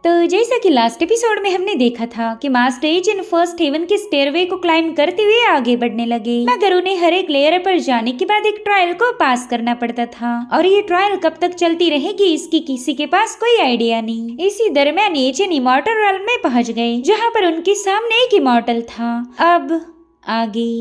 तो जैसा कि लास्ट एपिसोड में हमने देखा था कि मास्टर एजिन फर्स्ट हेवन के स्टेयरवे को क्लाइंब करते हुए आगे बढ़ने लगे, मगर उन्हें हर एक लेयर पर जाने के बाद एक ट्रायल को पास करना पड़ता था और ये ट्रायल कब तक चलती रहेगी इसकी किसी के पास कोई आइडिया नहीं। इसी दरमियान एजिन इमॉर्टल रेल्म में पहुंच गए जहाँ पर उनके सामने एक इमॉर्टल था। अब आगे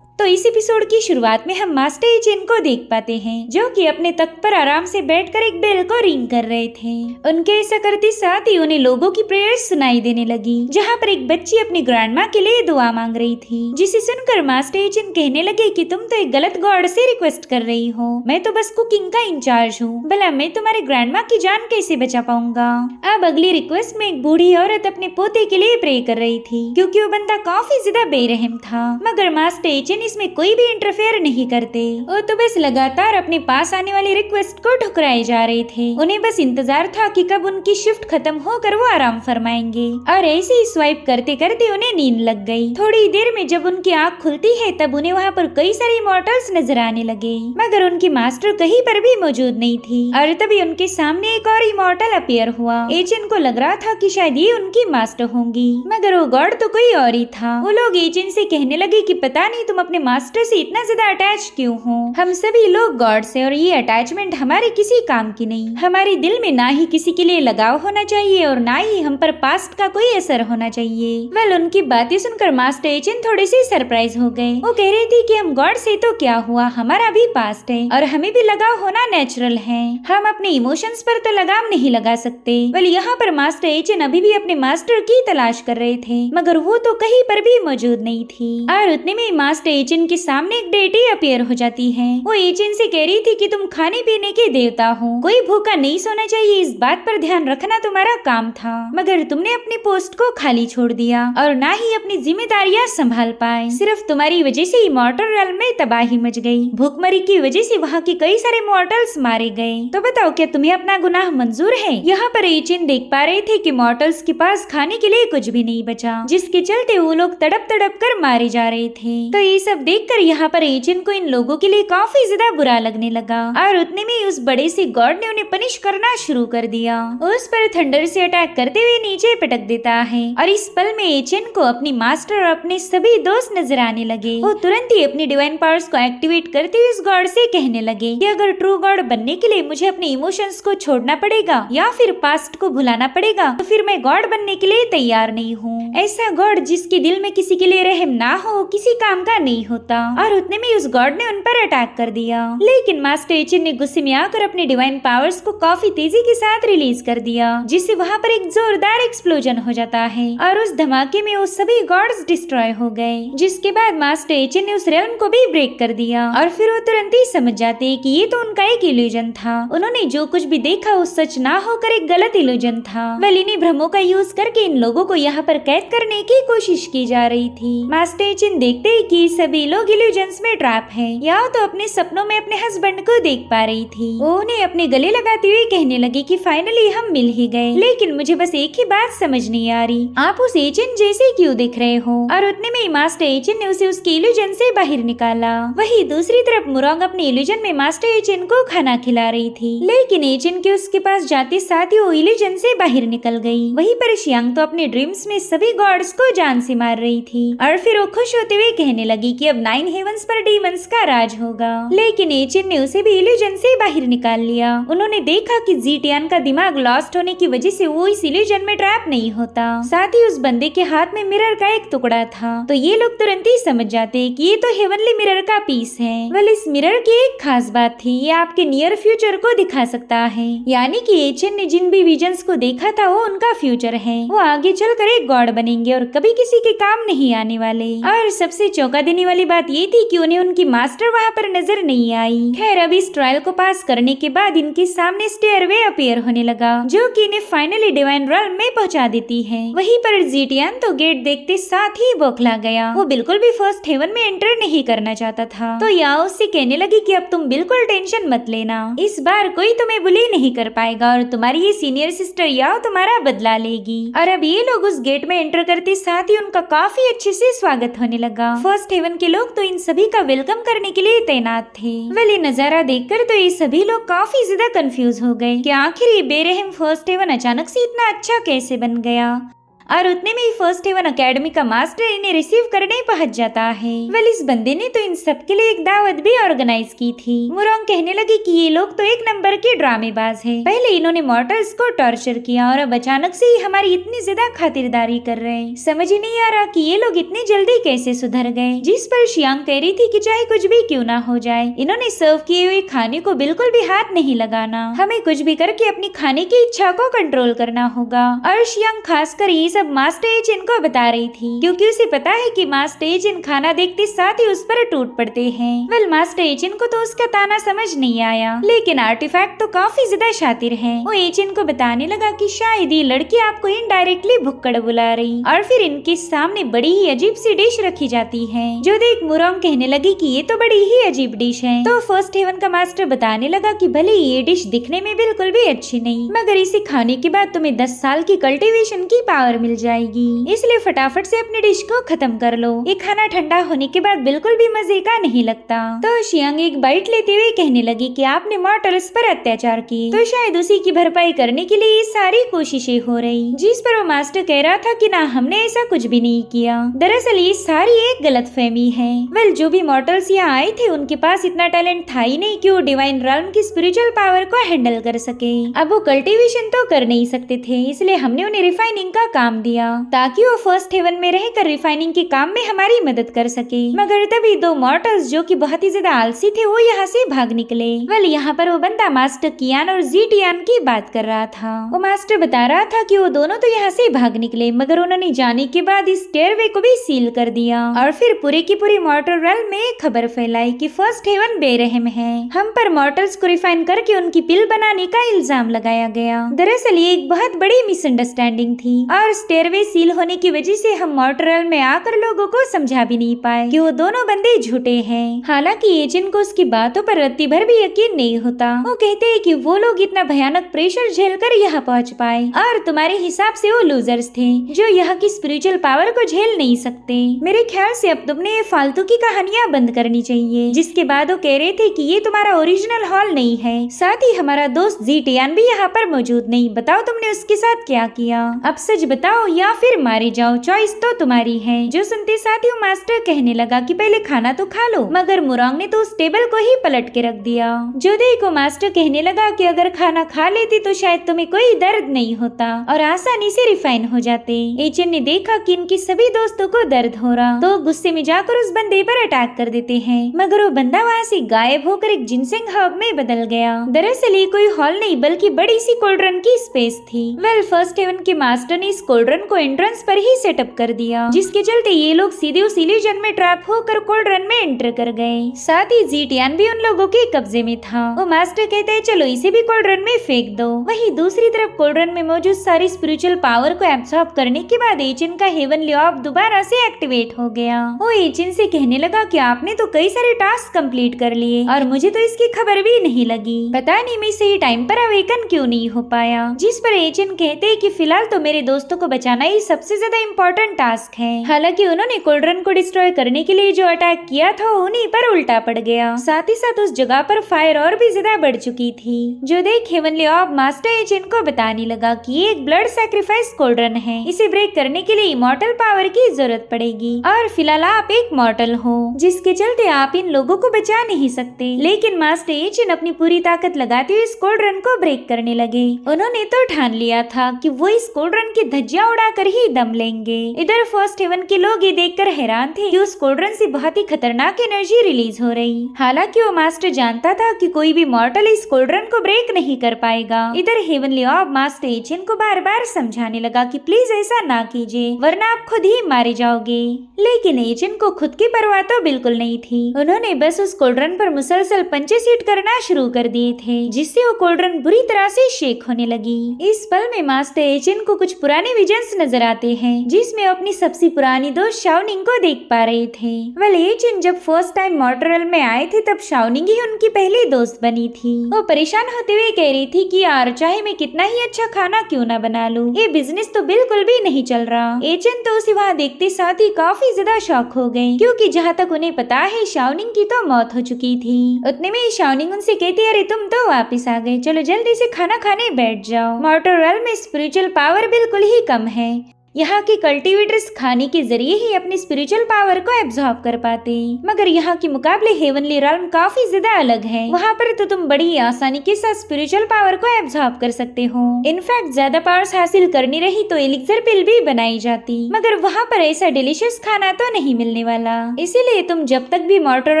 तो इस एपिसोड की शुरुआत में हम मास्टर एजिन को देख पाते हैं जो कि अपने तख्त पर आराम से बैठकर एक बेल को रिंग कर रहे थे। उनके ऐसा करते साथ ही उन्हें लोगों की प्रेयर्स सुनाई देने लगी जहां पर एक बच्ची अपनी ग्रैंडमा के लिए दुआ मांग रही थी, जिसे सुनकर मास्टर एजिन कहने लगे कि तुम तो एक गलत गॉड से रिक्वेस्ट कर रही हो, मैं तो बस कुकिंग का इंचार्ज हूँ, भला मैं तुम्हारी ग्रैंडमा की जान कैसे बचा पाऊंगा। अब अगली रिक्वेस्ट में एक बूढ़ी औरत अपने पोते के लिए प्रे कर रही थी क्योंकि वो बंदा काफी ज्यादा बेरहम था, मगर मास्टर एजिन इसमें कोई भी इंटरफेयर नहीं करते। वो तो बस लगातार अपने पास आने वाली रिक्वेस्ट को ठुकराए जा रहे थे। उन्हें बस इंतजार था कि कब उनकी शिफ्ट खत्म होकर वो आराम फरमाएंगे और ऐसे ही स्वाइप करते करते उन्हें नींद लग गई। थोड़ी देर में जब उनकी आँख खुलती है तब उन्हें वहाँ पर कई सारे इमॉर्टल्स नजर आने लगे, मगर उनकी मास्टर कहीं पर भी मौजूद नहीं थी और तभी उनके सामने एक और इमॉर्टल अपीयर हुआ। एजिन को लग रहा था कि शायद ये उनकी मास्टर होंगी, मगर वो गॉड तो कोई और ही था। वो लोग एजिन से कहने लगे कि पता नहीं तुम अपने मास्टर से इतना ज्यादा अटैच क्यों हो, हम सभी लोग गॉड से और ये अटैचमेंट हमारे किसी काम की नहीं। हमारे दिल में ना ही किसी के लिए लगाव होना चाहिए और ना ही हम पर पास्ट का कोई असर होना चाहिए। वेल उनकी बातें सुनकर मास्टर एजिन थोड़े से सरप्राइज हो गए। वो कह रही थी कि हम गॉड से तो क्या हुआ, हमारा भी पास्ट है और हमें भी लगाव होना नेचुरल है, हम अपने इमोशंस पर तो लगाम नहीं लगा सकते। वेल यहाँ पर मास्टर एजिन अभी भी अपने मास्टर की तलाश कर रहे थे, मगर वो तो कहीं पर भी मौजूद नहीं थी और उतने में मास्टर एजिन के सामने एक डेटी अपीयर हो जाती है। वो एजिन से कह रही थी कि तुम खाने पीने के देवता हो, कोई भूखा नहीं सोना चाहिए, इस बात पर ध्यान रखना तुम्हारा काम था, मगर तुमने अपनी पोस्ट को खाली छोड़ दिया और ना ही अपनी जिम्मेदारियां संभाल पाए। सिर्फ तुम्हारी वजह से इमॉर्टल रेल्म में तबाही मच गई, भूखमरी की वजह से वहाँ के कई सारे मॉर्टल्स मारे गए। तो बताओ क्या तुम्हें अपना गुनाह मंजूर है। यहाँ पर एजिन देख पा रहे थे कि मॉर्टल्स के पास खाने के लिए कुछ भी नहीं बचा, जिसके चलते वो लोग तड़प तड़प कर मारे जा रहे थे। तो ये सब देखकर यहाँ पर एजिन को इन लोगों के लिए काफी ज्यादा बुरा लगने लगा और उतने में उस बड़े से गॉड ने उन्हें पनिश करना शुरू कर दिया। उस पर थंडर से अटैक करते हुए नीचे पटक देता है और इस पल में एजिन को अपनी मास्टर और अपने सभी दोस्त नजर आने लगे। वो तुरंत ही अपनी डिवाइन पावर्स को एक्टिवेट करते हुए उस गॉड से कहने लगे कि अगर ट्रू गॉड बनने के लिए मुझे अपने इमोशंस को छोड़ना पड़ेगा या फिर पास्ट को भुलाना पड़ेगा तो फिर मैं गॉड बनने के लिए तैयार नहीं हूँ। ऐसा गॉड जिसके दिल में किसी के लिए रहम ना हो किसी काम का नहीं होता। और उतने में उस गॉड ने उन पर अटैक कर दिया, लेकिन मास्टर एजिन ने गुस्से में आकर अपने डिवाइन पावर्स को काफी तेजी के साथ रिलीज कर दिया, जिससे वहाँ पर एक जोरदार एक्सप्लोजन हो जाता है और उस धमाके में वो सभी गॉड्स डिस्ट्रॉय हो गए। जिसके बाद मास्टर एजिन ने उस रेल्म को भी ब्रेक कर दिया और फिर वो तुरंत ही समझ जाते कि ये तो उनका एक इल्यूजन था। उन्होंने जो कुछ भी देखा वो सच ना होकर एक गलत इल्यूजन था। वेल इन्हीं भ्रमों का यूज करके इन लोगों को यहाँ पर कैद करने की कोशिश की जा रही थी। मास्टर एजिन देखते ही कि सभी लोग इल्यूजन्स में ट्रैप है या तो अपने सपनों में अपने हस्बैंड को देख पा रही थी। वो उन्हें अपने गले लगाते हुए कहने लगी कि फाइनली हम मिल ही गए, लेकिन मुझे बस एक ही बात समझ नहीं आ रही, आप उस एजेंट जैसे क्यों दिख रहे हो। और उतने में मास्टर एजेंट ने उसे उसके इल्यूजन से बाहर निकाला। वही दूसरी तरफ मुरोंग अपने इल्यूजन में मास्टर एजेंट को खाना खिला रही थी, लेकिन एजेंट के उसके पास जाते साथ ही वो इल्यूजन से बाहर निकल गई। वही पर शियांग तो अपने ड्रीम्स में सभी गॉड्स को जान से मार रही थी और फिर वो खुश होते हुए कहने लगी कि अब 9 हेवंस पर डीमंस का राज होगा। लेकिन एजेंट ने उसे भी इल्यूजन से बाहर निकाल लिया। उन्होंने देखा कि जीटियान का दिमाग लॉस्ट होने की वजह से वो इस इल्यूजन में ट्रैप नहीं होता। साथ ही उस बंदे के हाथ में मिरर का एक टुकड़ा था, तो ये लोग तुरंत ही समझ जाते कि ये तो हेवनली मिरर का पीस है। वेल इस मिरर की एक खास बात थी, ये आपके नियर फ्यूचर को दिखा सकता है, यानी कि एजेंट ने जिन भी विजन्स को देखा था वो उनका फ्यूचर है। वो आगे चलकर एक गॉड बनेंगे और कभी किसी के काम नहीं आने वाले। और सबसे चौंका देने वाली बात ये थी कि उन्हें उनकी मास्टर वहाँ पर नजर नहीं आई। खैर अब इस ट्रायल को पास करने के बाद इनके सामने स्टेयरवे अपीयर होने लगा, जो कि इन्हें फाइनली डिवाइन रेल्म में पहुंचा देती है। वहीं पर जीटियान तो गेट देखते साथ ही बौखला गया। वो बिल्कुल भी फर्स्ट हेवन में एंटर नहीं करना चाहता था। तो याओ उससे कहने लगी कि अब तुम बिल्कुल टेंशन मत लेना, इस बार कोई तुम्हें बुली नहीं कर पाएगा और तुम्हारी ये सीनियर सिस्टर याओ तुम्हारा बदला लेगी। और अब ये लोग उस गेट में एंटर करते साथ ही उनका काफी अच्छे से स्वागत होने लगा। फर्स्ट हेवन के लोग तो इन सभी का वेलकम करने के लिए तैनात थे। वेल ये नजारा देखकर तो ये सभी लोग काफी ज्यादा कंफ्यूज हो गए कि आखिर ये बेरहम फर्स्ट हेवन अचानक से इतना अच्छा कैसे बन गया। और उतने में ही फर्स्ट हेवन अकेडमी का मास्टर इन्हें रिसीव करने पहुंच जाता है। वेल इस बंदे ने तो इन सब के लिए एक दावत भी ऑर्गेनाइज की थी। मुरोंग कहने लगी कि ये लोग तो एक नंबर के ड्रामेबाज हैं। पहले इन्होंने मॉर्टल्स को टॉर्चर किया और अब अचानक से ही हमारी इतनी ज्यादा खातिरदारी कर रहे हैं। समझ ही नहीं आ रहा कि ये लोग इतनी जल्दी कैसे सुधर गए। जिस पर शियांग कह रही थी कि चाहे कुछ भी क्यों ना हो जाए, इन्होंने सर्व किए हुए खाने को बिल्कुल भी हाथ नहीं लगाना। हमें कुछ भी करके अपनी खाने की इच्छा को कंट्रोल करना होगा। और शियांग खासकर ये सब मास्टर एचिन को बता रही थी, क्योंकि उसे पता है कि मास्टर एचिन खाना देखते साथ ही उस पर टूट पड़ते हैं। वेल मास्टर एचिन को तो उसका ताना समझ नहीं आया, लेकिन आर्टिफैक्ट तो काफी ज्यादा शातिर है। वो एचिन को बताने लगा कि शायद ये लड़की आपको इनडायरेक्टली भुक्कड़ बुला रही, और फिर इनके सामने बड़ी ही अजीब सी डिश रखी जाती है। जो देख मुरोंग कहने लगी कि ये तो बड़ी ही अजीब डिश है। तो फर्स्ट हेवन का मास्टर बताने लगा कि भले ये डिश दिखने में बिल्कुल भी अच्छी नहीं, मगर इसे खाने के बाद तुम्हें 10 साल की कल्टीवेशन की पावर मिल जाएगी, इसलिए फटाफट से अपने डिश को खत्म कर लो। ये खाना ठंडा होने के बाद बिल्कुल भी मजे का नहीं लगता। तो शियांग एक बाइट लेते हुए कहने लगी कि आपने मॉर्टल्स पर अत्याचार किए, तो शायद उसी की भरपाई करने के लिए ये सारी कोशिशें हो रही। जिस पर वो मास्टर कह रहा था कि ना हमने ऐसा कुछ भी नहीं किया, दरअसल ये सारी एक गलतफहमी है। वेल जो भी मॉर्टल्स यहाँ आए थे उनके पास इतना टैलेंट था ही नहीं कि वो डिवाइन realm की स्पिरिचुअल पावर को हैंडल कर सके। अब वो कल्टीवेशन तो कर नहीं सकते थे, इसलिए हमने उन्हें रिफाइनिंग का काम दिया ताकि वो फर्स्ट हेवन में रहकर रिफाइनिंग के काम में हमारी मदद कर सके। मगर तभी 2 मॉर्टल्स जो कि बहुत ही ज्यादा आलसी थे वो यहाँ से भाग निकले। वेल यहाँ पर वो बंदा मास्टर कियान और जीटियान की बात कर रहा था। वो मास्टर बता रहा था कि वो दोनों तो यहाँ से भाग निकले, मगर उन्होंने जाने के बाद इस स्टेयरवे को भी सील कर दिया और फिर पूरे की पूरी मॉर्टल realm में एक खबर फैलाई कि फर्स्ट हेवन बेरहम है। हम पर मॉर्टल्स को रिफाइन करके उनकी पिल बनाने का इल्जाम लगाया गया। दरअसल ये एक बहुत बड़ी मिसअंडरस्टैंडिंग थी और स्टेयरवे सील होने की वजह से हम मॉर्टल realm में आकर लोगों को समझा भी नहीं पाए कि वो दोनों बंदे झूठे हैं। हालांकि एजेंट को उसकी बातों पर रत्ती भर भी यकीन नहीं होता। वो कहते हैं कि वो लोग इतना भयानक प्रेशर झेलकर यहाँ पहुँच पाए और तुम्हारे हिसाब से वो लूजर्स थे जो यहाँ की स्पिरिचुअल पावर को झेल नहीं सकते। मेरे ख्याल से अब तुमने ये फालतू की कहानियाँ बंद करनी चाहिए। जिसके बाद वो कह रहे थे कि ये तुम्हारा ओरिजिनल हॉल नहीं है, साथ ही हमारा दोस्त जीटियान भी यहाँ पर मौजूद नहीं। बताओ तुमने उसके साथ क्या किया, अब सच बताओ या फिर मारे जाओ, चॉइस तो तुम्हारी है। जो सुनते साथ ही मास्टर कहने लगा कि पहले खाना तो खा लो, मगर मुरोंग ने तो उस टेबल को ही पलट के रख दिया। जो देखो मास्टर कहने लगा कि अगर खाना खा लेती तो शायद तुम्हें कोई दर्द नहीं होता और आसानी से रिफाइन हो जाते। एचएन ने देखा कि इनके सभी दोस्तों को दर्द हो रहा, तो गुस्से में जाकर उस बंदे पर अटैक कर देते हैं, मगर वो बंदा वहाँ से गायब होकर एक जिनसेंग हब में बदल गया। दरअसल ये कोई हॉल नहीं बल्कि बड़ी सी कोल्ड्रन की स्पेस थी। वेल फर्स्ट हेवन के मास्टर ने इस कोल्ड्रन को एंट्रेंस पर ही सेटअप कर दिया, जिसके चलते ये लोग सीधे उस इल्यूजन में ट्रैप होकर कोल्ड्रन में एंटर कर गए। साथ ही जीटियान भी उन लोगों के कब्जे में था। वो मास्टर कहते हैं चलो इसे भी कोल्ड्रन में फेंक दो। वहीं दूसरी तरफ कोल्ड्रन में मौजूद सारी स्पिरिचुअल पावर को एब्सॉर्ब करने के बाद एचिन का हेवनली ऑर्ब दोबारा से एक्टिवेट हो गया। वो एचिन से कहने लगा कि आपने तो कई सारे टास्क कंप्लीट कर लिए और मुझे तो इसकी खबर भी नहीं लगी। पता नहीं मैं सही टाइम पर अवेकन क्यों नहीं हो पाया। जिस पर एचिन कहते हैं कि फिलहाल तो मेरे दोस्तों को बचाना ही सबसे ज्यादा इम्पोर्टेंट टास्क है। हालांकि उन्होंने कोल्ड्रन को डिस्ट्रॉय करने के लिए जो अटैक किया था उन्हीं पर उल्टा पड़ गया। साथ ही साथ उस जगह पर फायर और भी ज्यादा बढ़ चुकी थी। जो देख हेवनली ऑर्ब मास्टर एचिन को बताने लगा कि ये एक ब्लड सैक्रिफाइस कोल्ड्रन है, इसे ब्रेक करने के लिए इमॉर्टल पावर की जरूरत पड़ेगी और फिलहाल आप एक मॉर्टल हो, जिसके चलते आप इन लोगों को बचा नहीं सकते। लेकिन मास्टर एचिन अपनी पूरी ताकत लगाते हुए इस कोल्ड्रन को ब्रेक करने लगे। उन्होंने तो ठान लिया था कि वो इस कोल्ड्रन की धज्जियां उड़ाकर ही दम लेंगे। इधर फर्स्ट हेवन के लोग ये देखकर हैरान थे कि उस कोल्ड्रन से बहुत ही खतरनाक एनर्जी रिलीज हो रही। हालांकि वो मास्टर जानता था कि कोई भी मॉर्टल इस कोल्ड्रन को ब्रेक नहीं कर पाएगा। इधर हेवनली ऑर्ब मास्टर एचिन को बार बार समझाने लगा कि प्लीज ऐसा ना कीजिए वरना आप खुद ही मारे जाओगे। लेकिन एचिन को खुद की परवाह तो बिल्कुल नहीं थी। उन्होंने बस उस कोल्ड्रन पर मुसलसल पंचे सीट करना शुरू कर दिए थे, जिससे वो कोल्ड्रन बुरी तरह से शेक होने लगी। इस पल में मास्टर एचिन को कुछ पुराने विजन्स नजर आते हैं जिसमें अपनी सबसे पुरानी दोस्त शाओनिंग को देख पा रहे थे। वेल ये चिन जब फर्स्ट टाइम मॉर्टर वर्ल्ड में आए थे तब शाओनिंग ही उनकी पहली दोस्त बनी थी। वो परेशान होते हुए कह रही थी कि यार चाहे मैं कितना ही अच्छा खाना क्यों ना बना लूं, ये बिजनेस तो बिल्कुल भी नहीं चल रहा। एचेन तो उसे वहाँ देखते साथ ही काफी ज्यादा शॉक हो गए क्योंकि जहाँ तक उन्हें पता है शाओनिंग की तो मौत हो चुकी थी। उतने में शाओनिंग उनसे कहती अरे तुम तो वापिस आ गए, चलो जल्दी से खाना खाने बैठ जाओ। मॉर्टर वर्ल्ड में स्पिरिचुअल पावर बिल्कुल ही कम है। यहाँ के कल्टीवेटर्स खाने के जरिए ही अपनी स्पिरिचुअल पावर को एब्जॉर्ब कर पाते, मगर यहाँ के मुकाबले हेवनली realm काफी ज्यादा अलग है। वहाँ पर तो तुम बड़ी आसानी के साथ स्पिरिचुअल पावर को एब्जॉर्ब कर सकते हो। इनफैक्ट ज्यादा पावर्स हासिल करनी रही तो एलिक्सर पिल भी बनाई जाती, मगर वहाँ पर ऐसा डिलीशियस खाना तो नहीं मिलने वाला। इसीलिए तुम जब तक भी मॉर्टर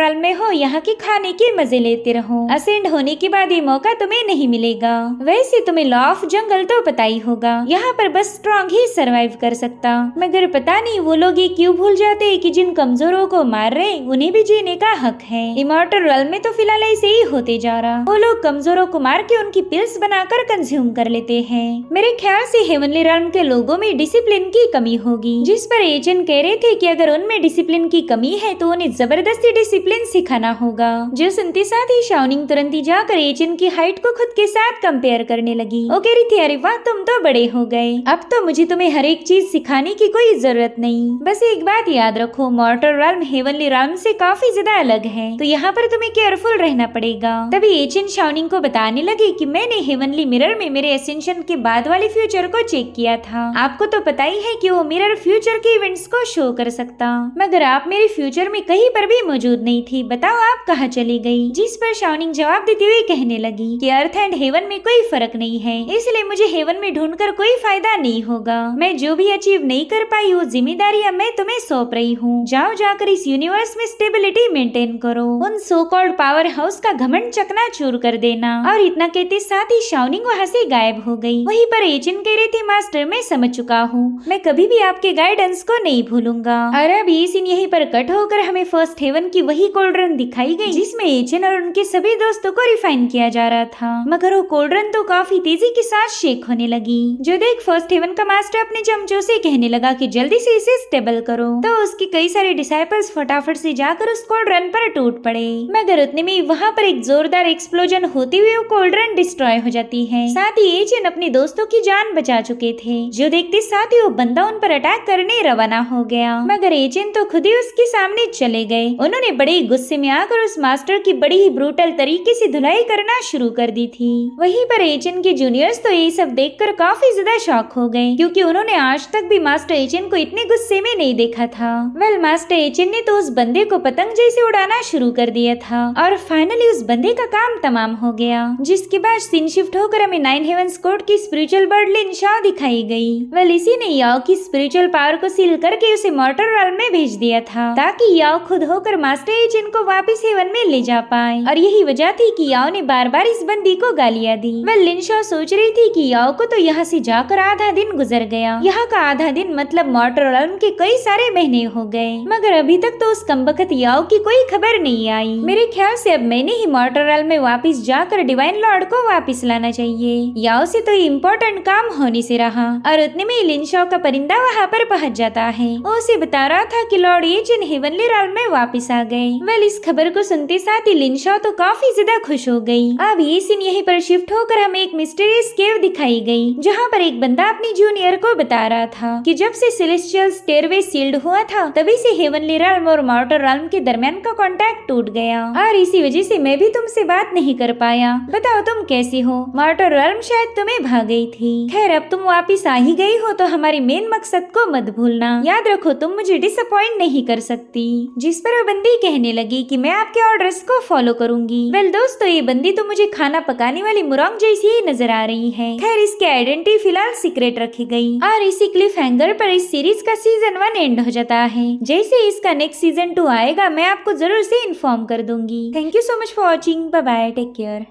realm में हो यहाँ के खाने के मजे लेते रहो। असेंड होने के बाद ये मौका तुम्हें नहीं मिलेगा। वैसे तुम्हें लॉ ऑफ जंगल तो पता ही होगा, यहाँ पर बस स्ट्रॉन्ग ही सर्वाइव कर सकता, मगर पता नहीं वो लोग ये क्यों भूल जाते हैं कि जिन कमजोरों को मार रहे उन्हें भी जीने का हक है। इमॉर्टल वर्ल्ड में तो फिलहाल ऐसे ही होते जा रहा, वो लोग कमजोरों को मार के उनकी पिल्स बनाकर कंज्यूम कर लेते हैं। मेरे ख्याल से हेवनली realm के लोगों में डिसिप्लिन की कमी होगी, जिस पर एजेंट कह रहे थे कि अगर उनमें डिसिप्लिन की कमी है तो उन्हें जबरदस्ती डिसिप्लिन सिखाना होगा। जो सुनते साथ ही शाओनिंग तुरंत ही जाकर एजेंट की हाइट को खुद के साथ कंपेयर करने लगी। वो कह रही थी अरे वाह तुम तो बड़े हो गए, अब तो मुझे तुम्हें हर एक चीज सिखाने की कोई जरूरत नहीं। बस एक बात याद रखो, मॉर्टल realm हेवनली realm से काफी ज्यादा अलग है, तो यहाँ पर तुम्हें केयरफुल रहना पड़ेगा। तभी एचेन शाओनिंग को बताने लगी कि मैंने हेवनली मिरर में मेरे एसेंशन के बाद वाले फ्यूचर को चेक किया था। आपको तो पता ही है कि वो मिरर फ्यूचर के इवेंट्स को शो कर सकता, मगर आप मेरे फ्यूचर में कहीं पर भी मौजूद नहीं थी, बताओ आप कहाँ चली गई। जिस पर शाओनिंग जवाब देते हुए कहने लगी कि अर्थ एंड हेवन में कोई फर्क नहीं है, इसलिए मुझे हेवन में ढूंढकर कोई फायदा नहीं होगा। मैं जो भी अचीव नहीं कर पाई वो जिम्मेदारी अब मैं तुम्हें सौंप रही हूँ। जाओ जाकर इस यूनिवर्स में स्टेबिलिटी मेंटेन करो, उन सो कॉल्ड पावर हाउस का घमंड चकनाचूर कर देना। और इतना कहते साथ ही शाओनिंग वहाँ से गायब हो गई। वहीं पर एजेंट कह रहे थे मास्टर मैं समझ चुका हूँ, मैं कभी भी आपके गाइडेंस को नहीं भूलूंगा। और अब ये सीन यहीं पर कट होकर हमें फर्स्ट हेवन की वही कोल्ड्रन दिखाई गई जिसमें एजेंट और उनके सभी दोस्तों को रिफाइन किया जा रहा था, मगर वो कोल्ड्रन तो काफी तेजी के साथ शेक होने लगी। जो देख फर्स्ट हेवन का मास्टर अपने चमचों से कहने लगा कि जल्दी से इसे स्टेबल करो, तो उसके कई सारे डिसाइपल्स फटाफट से जाकर उस कोल्ड्रन पर टूट पड़े, मगर उतने में वहाँ पर एक जोरदार एक्सप्लोजन होते हुए वो कोल्ड्रन डिस्ट्रॉय हो जाती है। साथ ही एजेंट अपने दोस्तों की जान बचा चुके थे, जो देखते साथ ही वो बंदा उन पर अटैक करने रवाना हो गया, मगर एजेंट तो खुद ही उसके सामने चले गए। उन्होंने बड़े गुस्से में आकर उस मास्टर की बड़ी ही ब्रूटल तरीके से धुलाई करना शुरू कर दी थी। वहीं पर एजेंट के जूनियर्स तो ये सब देखकर काफी ज्यादा शॉक हो गए, क्योंकि उन्होंने आज तक भी मास्टर एजेंट को इतने गुस्से में नहीं देखा था। वेल मास्टर एजेंट ने तो उस बंदे को पतंग जैसे उड़ाना शुरू कर दिया था और फाइनली उस बंदे का काम तमाम हो गया, जिसके बाद सीन शिफ्ट होकर हमें नाइन हेवंस कोर्ट की स्पिरिचुअल बर्ड लिन शॉ दिखाई गई। वेल इसी ने याओ की स्पिरिचुअल पावर को सील करके उसे मॉर्टल realm में भेज दिया था, ताकि याओ खुद होकर मास्टर एजेंट को वापस हेवन में ले जा पाए। और यही वजह थी कि याओ ने बार बार इस बंदी को गालियां दी। वेल लिन शॉ सोच रही थी कि याओ को तो यहाँ से जाकर आधा दिन गुजर गया, यहाँ का आधा दिन मतलब मॉर्टल realm के कई सारे महीने हो गए, मगर अभी तक तो उस कमबख्त याओ की कोई खबर नहीं आई। मेरे ख्याल से अब मैंने ही मॉर्टल realm में वापस जाकर डिवाइन लॉर्ड को वापस लाना चाहिए। याओ से तो इम्पोर्टेंट काम होने से रहा। और उतने में लिन शॉ का परिंदा वहाँ पर पहुँच जाता है, वो उसे बता रहा था कि लॉर्ड एजेंट हेवनली realm में वापस आ गए। वेल इस खबर को सुनते साथ ही लिन शॉ तो काफी ज्यादा खुश हो गई। अब ये सीन यहीं पर शिफ्ट होकर हमें एक मिस्टीरियस केव दिखाई गई, जहाँ पर एक बंदा अपनी जूनियर को बता रहा था कि जब से सेलेस्टियल स्टेयरवे सील्ड हुआ था तभी से हेवनली realm और मॉर्टल realm के दरमियान का कांटेक्ट टूट गया, और इसी वजह से मैं भी तुमसे बात नहीं कर पाया। बताओ तुम कैसी हो? मॉर्टल realm शायद तुम्हें भाग गई थी। खैर अब तुम वापिस आ ही गई हो तो हमारे मेन मकसद को मत भूलना, याद रखो तुम मुझे डिसअपॉइंट नहीं कर सकती। जिस पर वो बंदी कहने लगी कि मैं आपके ऑर्डर्स को फॉलो करूंगी। वेल दोस्तों ये बंदी तो मुझे खाना पकाने वाली मुरंग जैसी ही नजर आ रही है। खैर इसकी आइडेंटिटी फिलहाल सीक्रेट रखी गई, और इसी क्लिफ हैंगर पर इस सीरीज का सीजन 1 एंड हो जाता है। जैसे इसका नेक्स्ट सीजन 2 आएगा मैं आपको जरूर से इन्फॉर्म कर दूंगी। Thank you so much for watching, bye bye, take care.